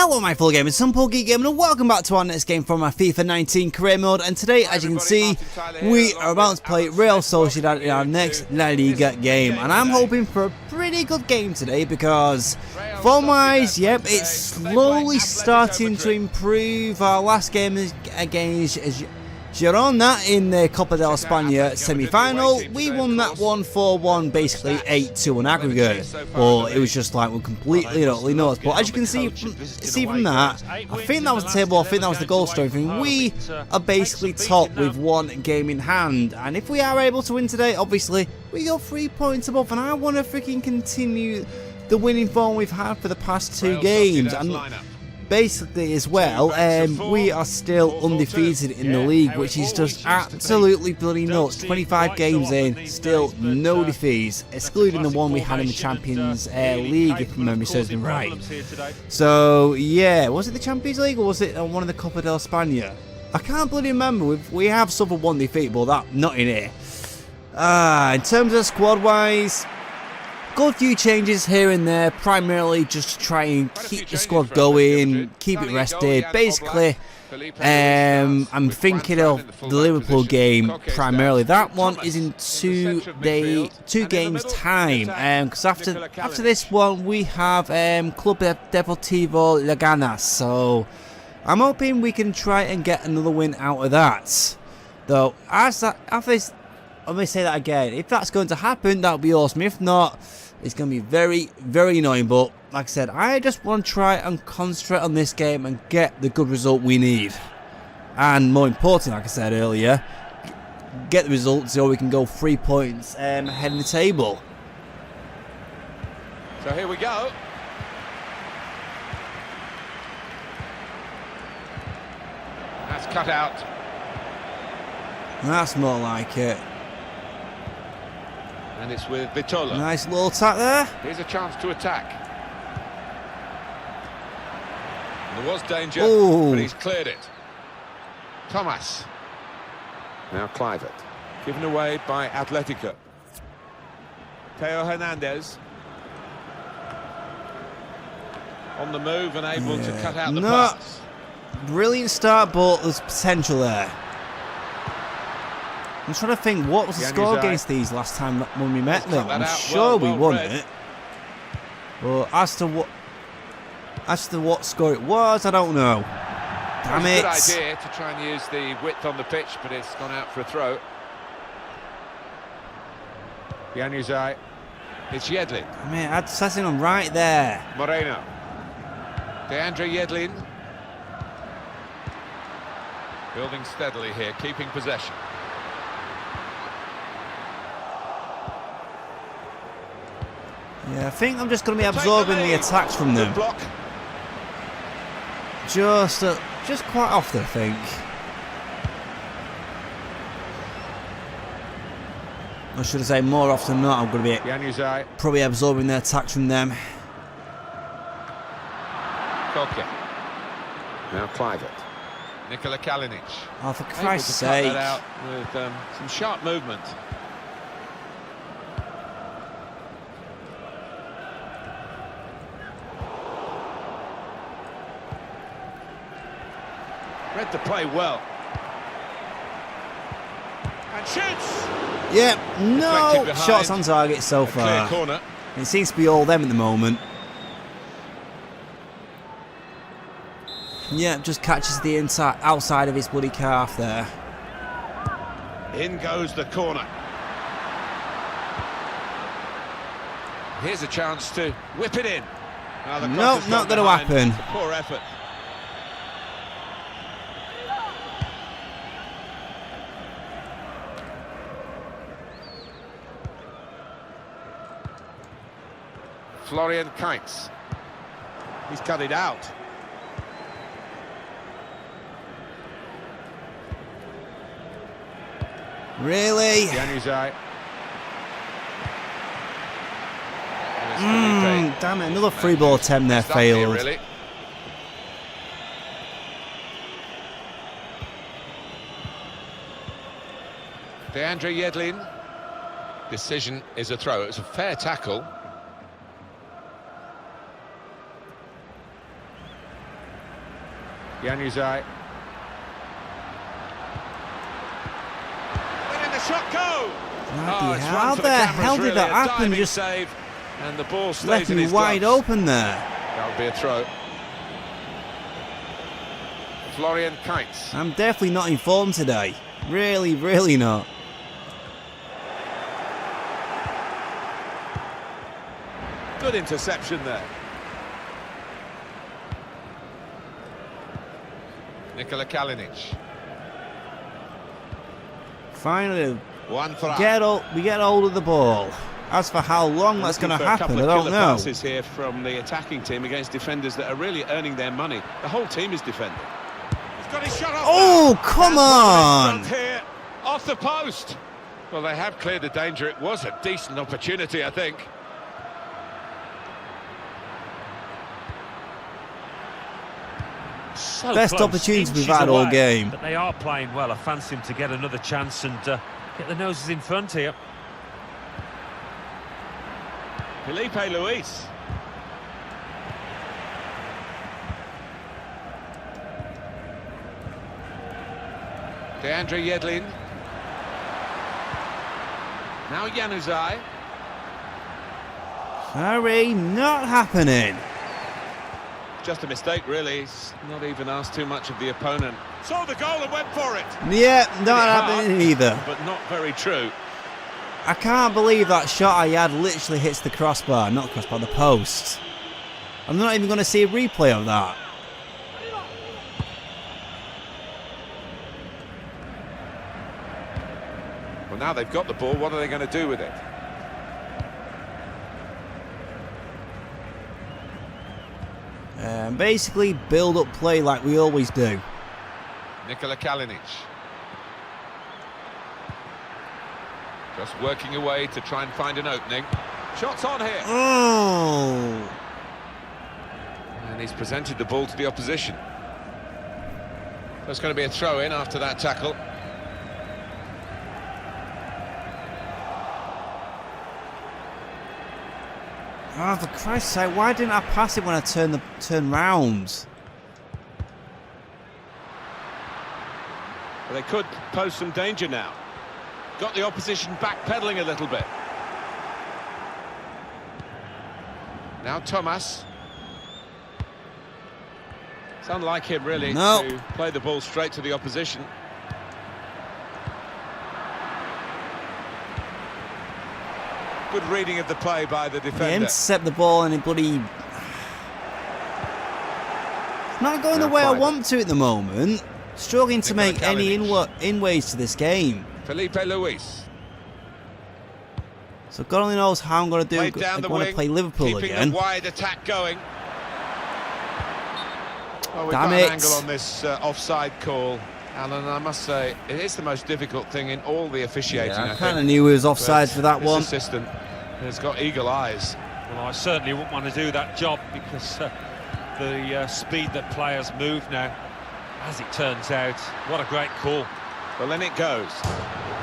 Hello my fellow gamers, I'm Geek Gamer and welcome back to our next game from our FIFA 19 career mode. And today, as you can see, we are about to play Real Sociedad in our next La Liga game. And I'm hoping for a pretty good game today because form-wise, yep, it's slowly starting to improve. Our last game is against Girona in the Copa del España semi-final. We won that one 4-1, basically 8-2 on aggregate. But it was just like we're completely and utterly nuts. But as you can see from that, I think that was the table. I think that was the goal scoring thing. We are basically top with one game in hand, and if we are able to win today, obviously we go 3 points above. And I want to freaking continue the winning form we've had for the past two games. And basically as well, we are still undefeated in the league, which is just absolutely bloody nuts. 25 games in, still no defeats, excluding the one we had in the Champions League, if memory serves me right. So yeah, was it the Champions League or was it one of the Copa del España? I can't bloody remember. We have suffered one defeat, but that not in here. In terms of squad wise, good few changes here and there, primarily just to try and keep the squad going, keep it rested. Basically, I'm thinking of the Liverpool game primarily. That one is in 2 games time, because after this one we have Club Deportivo Leganas. So I'm hoping we can try and get another win out of that. Though, after this, let me say that again. If that's going to happen, that would be awesome. If not, it's going to be very, very annoying. But like I said, I just want to try and concentrate on this game and get the good result we need. And more important, like I said earlier, get the result so we can go 3 points ahead in the table. So here we go. That's cut out. That's more like it. And it's with Vitola. Nice little attack there. Here's a chance to attack. There was danger, but he's cleared it. Thomas. Now Clivert. Given away by Atletico. Teo Hernandez. On the move and able to cut out the pass. Brilliant start, but there's potential there. I'm trying to think, what was the score against these last time when we met them? I'm sure we won it. But as to what score it was, I don't know. Damn it. It's a good idea to try and use the width on the pitch, but it's gone out for a throw. Januzaj. It's Yedlin. I mean, I'd set him right there. Moreno. Deandre Yedlin. Building steadily here, keeping possession. Yeah, I think I'm just going to be absorbing the attacks from them. Just quite often, I think. Or should I say more often than not, I'm going to be probably absorbing the attacks from them. Koke. Now Clivert. Nikola Kalinic. Oh, for Christ's sake. Cut that out with some sharp movement. Read the play well. And shoots! Yep, no shots on target so far. Clear corner. It seems to be all them at the moment. Yeah, just catches the outside of his bloody calf there. In goes the corner. Here's a chance to whip it in. Nope, not going to happen. Poor effort. Florian Kainz. He's cut it out. Really? Januzaj. Damn it, another free ball attempt there failed. Really. Deandre Yedlin. Decision is a throw. It was a fair tackle. Januzaj. Letting the shot go. How the hell did that happen? Just save, and the ball stays left in me his wide gloves. open there. That would be a throw. Florian Kites. I'm definitely not in form today. Really, really not. Good interception there. Nikola Kalinic. Finally, One for we get hold of the ball. As for how long that's going to happen, I don't know. Passes here from the attacking team against defenders that are really earning their money. The whole team is defending. He's got his shot off. Oh, come on! Here, off the post. Well, they have cleared the danger. It was a decent opportunity, I think. So Best close, opportunities we've inches had all away, game. But they are playing well. I fancy him to get another chance and get the noses in front here. Felipe Luis. DeAndre Yedlin. Now Januzaj. Hurry, not happening. Just a mistake, really. He's not even asked too much of the opponent. Saw the goal and went for it. Yeah, not happening either. But not very true. I can't believe that shot I had literally hits the crossbar, not crossbar, the post. I'm not even going to see a replay of that. Well, now they've got the ball. What are they going to do with it? Basically, build up play like we always do. Nikola Kalinic. Just working away to try and find an opening. Shots on here. Oh! And he's presented the ball to the opposition. There's going to be a throw-in after that tackle. Oh, for Christ's sake, why didn't I pass it when I turn round? Well, they could pose some danger now. Got the opposition backpedaling a little bit. Now Thomas. It's unlike him, really, Nope. to play the ball straight to the opposition. Good reading of the play by the He defender. intercept the ball and he bloody... Not going the Now way I Clive. want to at the moment. Struggling to Nikola make any Kalinic. inways to this game. Felipe Luis. So God only knows how I'm going to do. Played I'm down the going to wing, play Liverpool keeping again. the wide attack going. Well, we've Damn got it. an angle on this offside call, Alan. I must say, it is the most difficult thing in all the officiating. Yeah, I I kind of think. knew he was offside But for that this one. assistant has got eagle eyes. Well, I certainly wouldn't want to do that job because the speed that players move now, as it turns out, what a great call. Well, then it goes.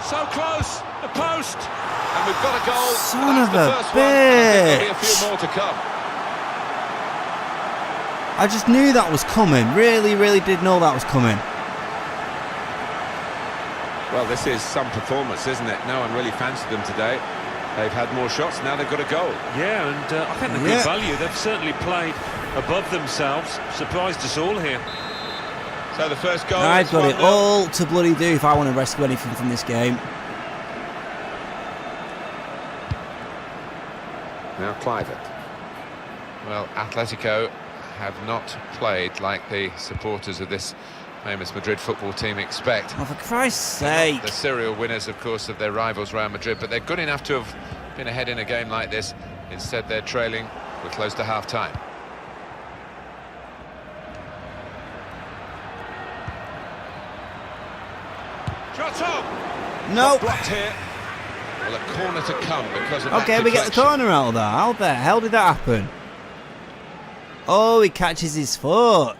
So close, the post, and we've got a goal. Son That's of the a first one. I think there'll be a bitch. few more to come. I just knew that was coming. Really, really did know that was coming. Well, this is some performance, isn't it? No one really fancied them today. They've had more shots, now they've got a goal. Yeah, and I think they're good value. They've certainly played above themselves. Surprised us all here. So the first goal. I've is got it 1-0. all to bloody do if I want to rescue anything from this game. Now Clivert. Well, Atletico have not played like the supporters of this famous Madrid football team expect. Oh, for Christ's sake. The serial winners, of course, of their rivals Real Madrid, but they're good enough to have been ahead in a game like this. Instead, they're trailing. We're close to half-time. Shot on! Nope. Blocked here. Well, a corner to come because of that Okay, we get the deflection. corner out of that. How the hell did that happen? Oh, he catches his foot.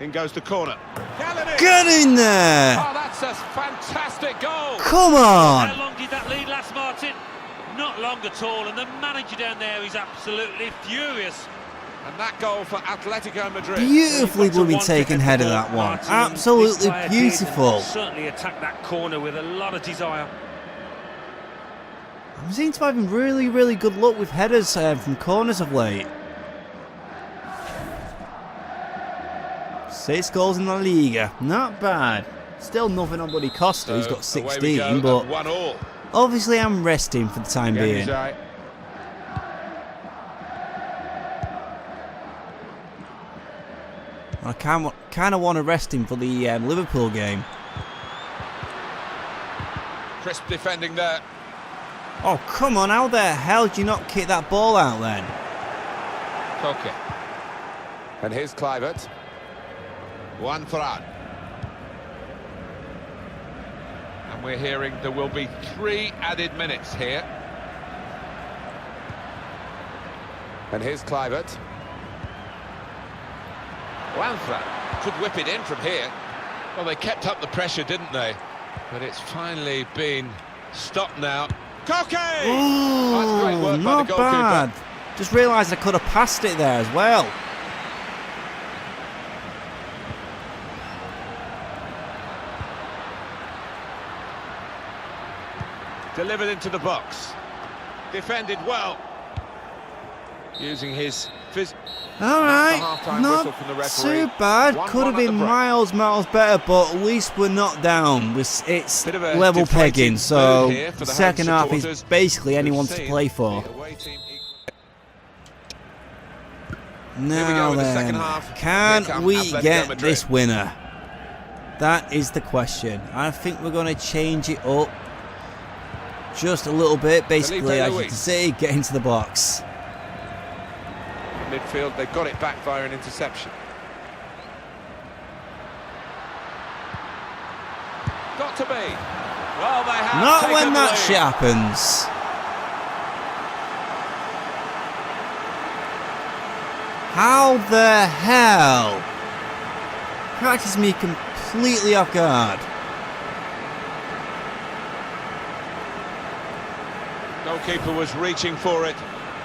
In goes the corner. Kalinic! Get in there! Oh, that's a fantastic goal! Come How on! long did that lead last, Martin? Not long at all, and the manager down there is absolutely furious. And that goal for Atletico Madrid. Beautifully bloody taken header, that one. Absolutely beautiful. Certainly attacked that corner with a lot of desire. I seem to be having really, really good luck with headers from corners of late. 6 goals in La Liga, not bad. Still nothing on bloody Costa, who's got 16, but obviously I'm resting for the time being. I kind of want to rest him for the Liverpool game. Crisp defending there. Oh, come on, how the hell did you not kick that ball out then? Okay. And here's Kluivert. One for out. And we're hearing there will be 3 added minutes here. And here's Kluivert. Wanfra could whip it in from here. Well, they kept up the pressure, didn't they? But it's finally been stopped now. Koke! Ooh, that's great work by not the goalkeeper. bad. Just realised I could have passed it there as well. Delivered into the box. Defended well. Using his Alright, not too bad. Could have been miles better, but at least we're not down. It's level pegging, so the second half is basically anyone's to play for. Now then, can we get this winner? That is the question. I think we're going to change it up just a little bit. Basically, as you can see, get into the box. Midfield, they've got it back via an interception. Got to be. Well, they have. Not when that shit happens. How the hell? Catches me completely off guard. Goalkeeper was reaching for it,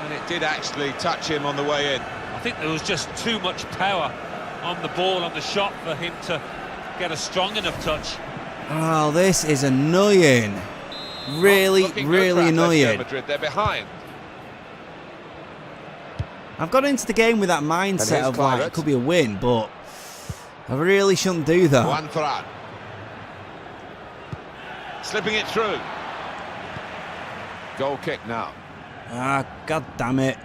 and it did actually touch him on the way in. I think there was just too much power on the ball, on the shot, for him to get a strong enough touch. Oh, this is annoying. Really, really annoying. Madrid, they're behind. I've got into the game with that mindset of like it could be a win, but I really shouldn't do that. One for out. Slipping it through. Goal kick now. Ah, god damn it.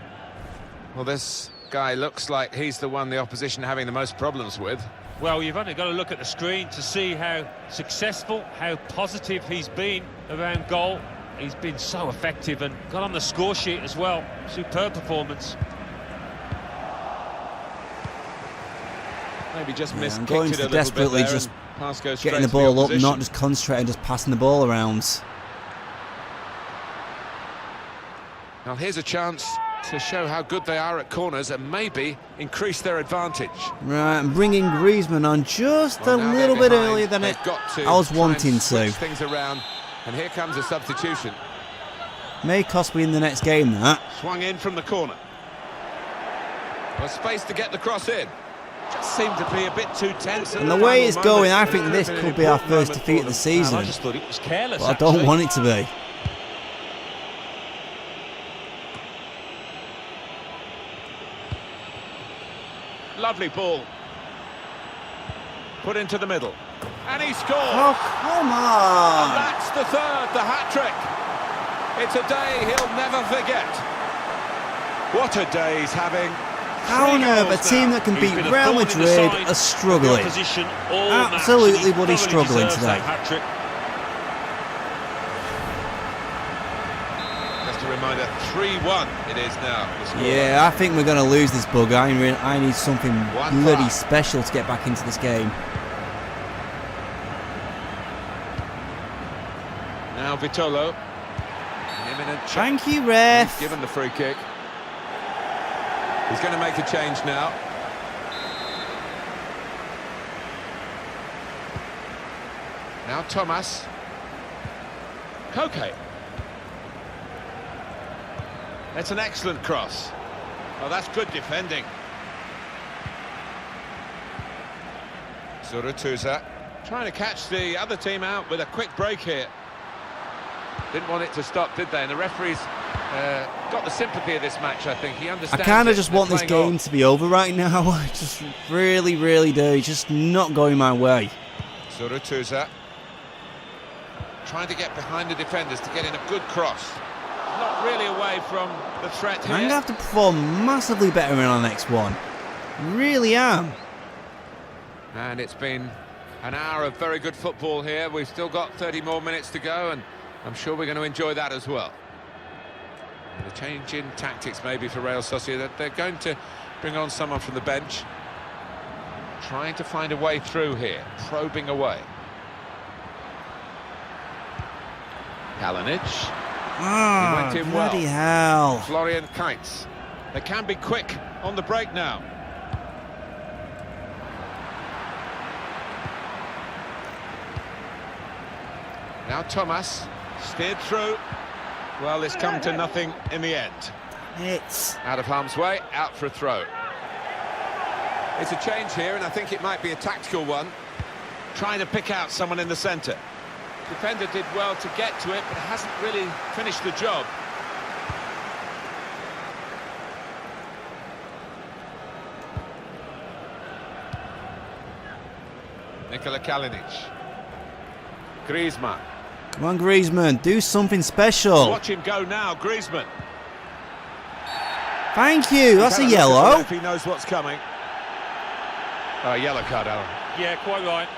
Well, this guy looks like he's the one the opposition are having the most problems with. Well, you've only got to look at the screen to see how successful, how positive he's been around goal. He's been so effective and got on the score sheet as well. Superb performance. Maybe just missed it a little bit desperately just getting the ball up, not just concentrating, just passing the ball around. Now here's a chance to show how good they are at corners and maybe increase their advantage. Right, I'm bringing Griezmann on just a little bit earlier than I was wanting to. Things around, and here comes a substitution. May cost me in the next game, that. Swung in from the corner. Well, space to get the cross in. Just seemed to be a bit too tense. And the way it's going, I think this could be our first defeat of the season. I just thought it was careless, but I don't want it to be. Lovely ball. Put into the middle. And he scores! Oh, come on! And that's the third, the hat-trick. It's a day he'll never forget. What a day he's having. How on earth a team that can beat Real Madrid are struggling? Absolutely bloody struggling today. Just a reminder, 3-1 it is now. Yeah, I think we're going to lose this bug. I need something bloody special to get back into this game. Now Vitolo. Thank you, ref. He's given the free kick. He's going to make a change now. Now Thomas. Koke. It's an excellent cross. Oh, that's good defending. Zurutuza. Trying to catch the other team out with a quick break here. Didn't want it to stop, did they? And the referee's got the sympathy of this match, I think. He I understands. kind of just They're want this playing game on. to be over right now. I just really, really do. It's just not going my way. Zurutuza. Trying to get behind the defenders to get in a good cross. Not really away from the threat here. I'm going to have to perform massively better in our next one. Really am. And it's been an hour of very good football here. We've still got 30 more minutes to go, and I'm sure we're going to enjoy that as well. And a change in tactics maybe for Real Sociedad. They're going to bring on someone from the bench. Trying to find a way through here, probing away. Kalinic. Ah, He went in well. bloody hell. Florian Kainz. They can be quick on the break now. Now Thomas. Steered through. Well, it's come to nothing in the end. It's... Out of harm's way, out for a throw. It's a change here, and I think it might be a tactical one. Trying to pick out someone in the centre. Defender did well to get to it, but hasn't really finished the job. Nikola Kalinic. Griezmann. Come on, Griezmann, do something special. Watch him go now, Griezmann. Thank you, that's a Have look at the yellow. ref, he knows what's coming. Yellow card, Alan. Yeah, quite right.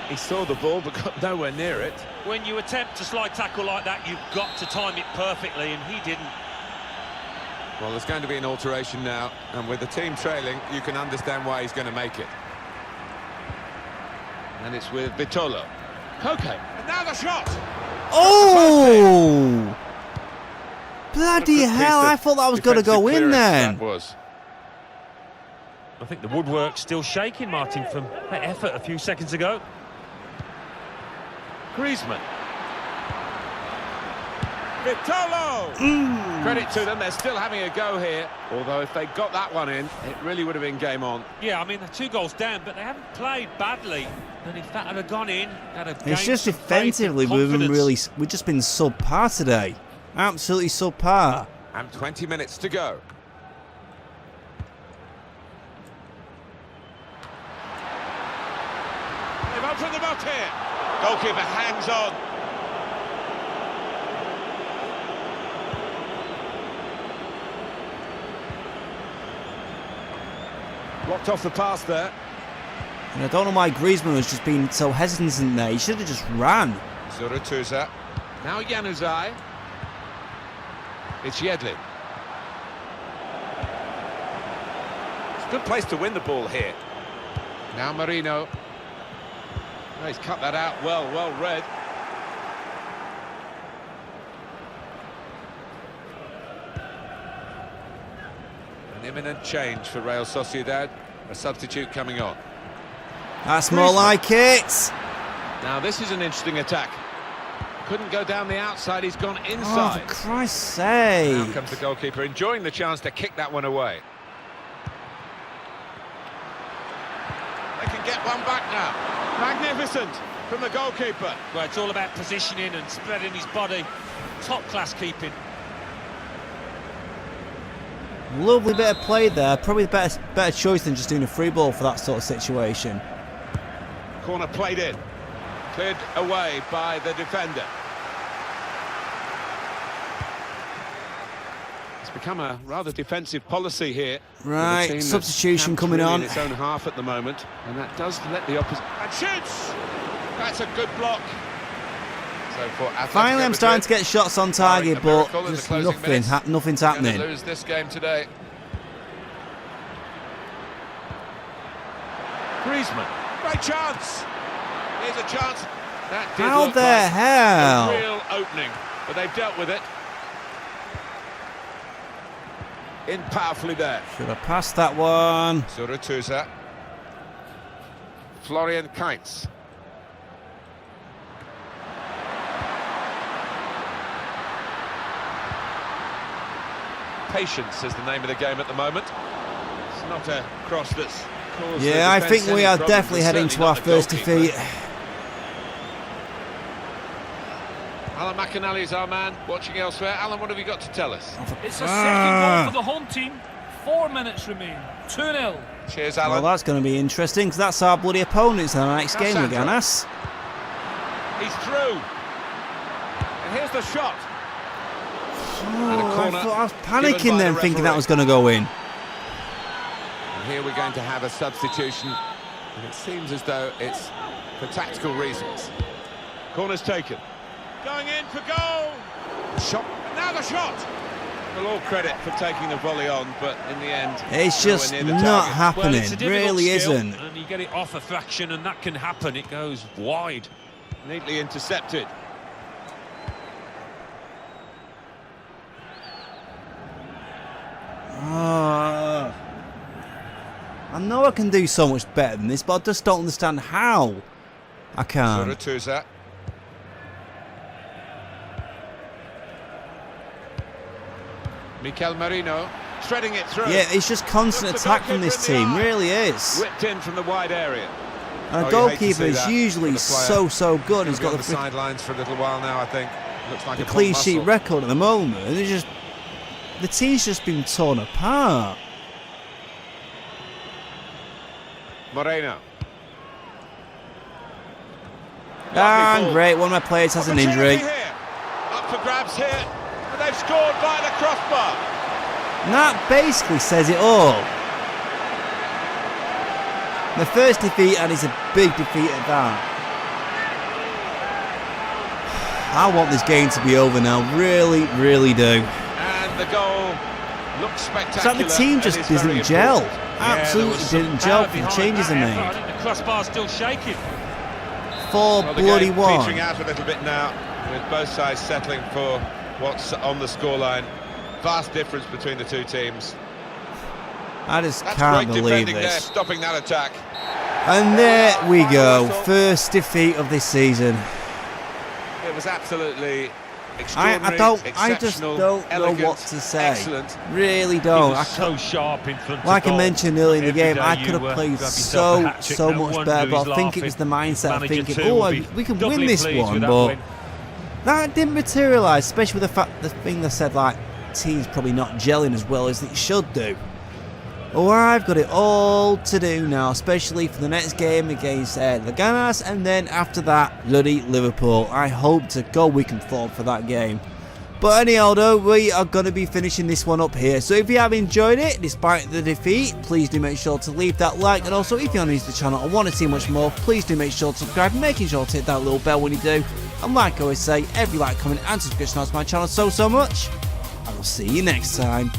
He saw the ball but got nowhere near it. When you attempt a slide tackle like that, you've got to time it perfectly, and he didn't. Well, there's going to be an alteration now, and with the team trailing, you can understand why he's going to make it. And it's with Vitolo. Okay, and now the shot! Oh! Bloody What a good hell, piece I of thought that was going to go defensive in clearance then. that was. I think the woodwork's still shaking, Martin, from that effort a few seconds ago. Griezmann. Vitolo! Credit to them, they're still having a go here. Although if they got that one in, it really would have been game on. Yeah, I mean, they're 2 goals down, but they haven't played badly. And if that had gone in, that'd have It's gained just some faith and defensively, confidence. we've just been subpar today. Absolutely subpar. And 20 minutes to go. They've opened them up here. Goalkeeper hangs on. Blocked off the pass there. And I don't know why Griezmann was just being so hesitant there. He should have just ran. Zurutuza. Now Januzaj. It's Yedlin. It's a good place to win the ball here. Now Marino. Oh, he's cut that out well read. An imminent change for Real Sociedad. A substitute coming on. That's more like it. Now this is an interesting attack. Couldn't go down the outside, he's gone Oh, inside. for Christ's sake. Now comes the goalkeeper, enjoying the chance to kick that one away. They can get one back now. Magnificent from the goalkeeper. Well, it's all about positioning and spreading his body. Top-class keeping. Lovely bit of play there. Probably the better choice than just doing a free ball for that sort of situation. Corner played in. Cleared away by the defender. It's become a rather defensive policy here. Right, With a team that's substitution camped coming really on. in its own half at the moment, and that does let the opposition. And shoots! That's a good block. So for Atletico Finally, I'm starting to Madrid, get shots on target, but miracle in the just closing minutes. nothing's Gonna happening. lose this game today. Griezmann. Great chance. Here's a chance. That did How look the like hell? a real opening, but they've dealt with it. In powerfully there. Should have passed that one. Zurutuza. Florian Kainz. Patience is the name of the game at the moment. It's not a cross that's caused the Yeah, I defence think we any are problems, definitely and heading certainly to our not the first goalkeeper. defeat. Alan McInally is our man, watching elsewhere. Alan, what have you got to tell us? It's a second goal for the home team. 4 minutes remain. 2-0. Cheers, Alan. Well, that's going to be interesting, because that's our bloody opponents in our next game Cassandra. again, us. He's through. And here's the shot. And a Oh, corner I was given panicking by then, the thinking that referee. was going to go in. And here we're going to have a substitution. And it seems as though it's for tactical reasons. Corner's taken. Going in for goal. Shot. Now the shot. Well, all credit for taking the volley on, but in the end, It's nowhere just near the not target. happening. Well, it's a difficult Really skill, isn't. and you get it off a fraction, and that can happen. It goes wide. Neatly intercepted. I know I can do so much better than this, but I just don't understand how I can. Suratuza. Mikel Merino threading it through. Yeah, it's just constant Puts the attack from this goalkeeper in team, the eye. really is. Whipped in from the wide area. And a Oh, you hate to goalkeeper see is that usually for the player. so good. He's got He's on the the sidelines for a little while now, I think. Looks like a clean pulled sheet muscle. record at the moment. And it's just, the team's just been torn apart. Moreno. And ball. great, one of my players has an injury. Opportunity here. Up for grabs here. And they've scored by the crossbar. And that basically says it all. The first defeat, and it's a big defeat at that. I want this game to be over now, really do. And the goal looks spectacular. It's like the team just and is very doesn't gel. important. Absolutely didn't gel for the changes they I made. think the crossbar's still shaking. 4 Well, the bloody game 1. petering out a little bit now, with both sides settling for what's on the scoreline. Vast difference between the two teams. I just That's can't great believe defending there, this. stopping that attack. And there we go, first defeat of this season. It was absolutely I extraordinary, just don't know elegant, what to say. excellent. Really He don't. was I so sharp in front Like of I goal. mentioned earlier in the Every game, day I could you, have played grab yourself a hat-trick. so No much wonder better, he's but I think it was the laughing. mindset of Manager thinking, too oh, will be we can doubly win this pleased one, with that but win. that didn't materialise, especially with the thing they said, like, teams probably not gelling as well as it should do. Oh, I've got it all to do now, especially for the next game against Leganes, and then after that, bloody Liverpool. I hope to God we can fall for that game. But anyhow, though, we are going to be finishing this one up here. So if you have enjoyed it, despite the defeat, please do make sure to leave that like. And also, if you're new to the channel and want to see much more, please do make sure to subscribe, making sure to hit that little bell when you do. And like I always say, every like, comment and subscription helps my channel so much. I will see you next time.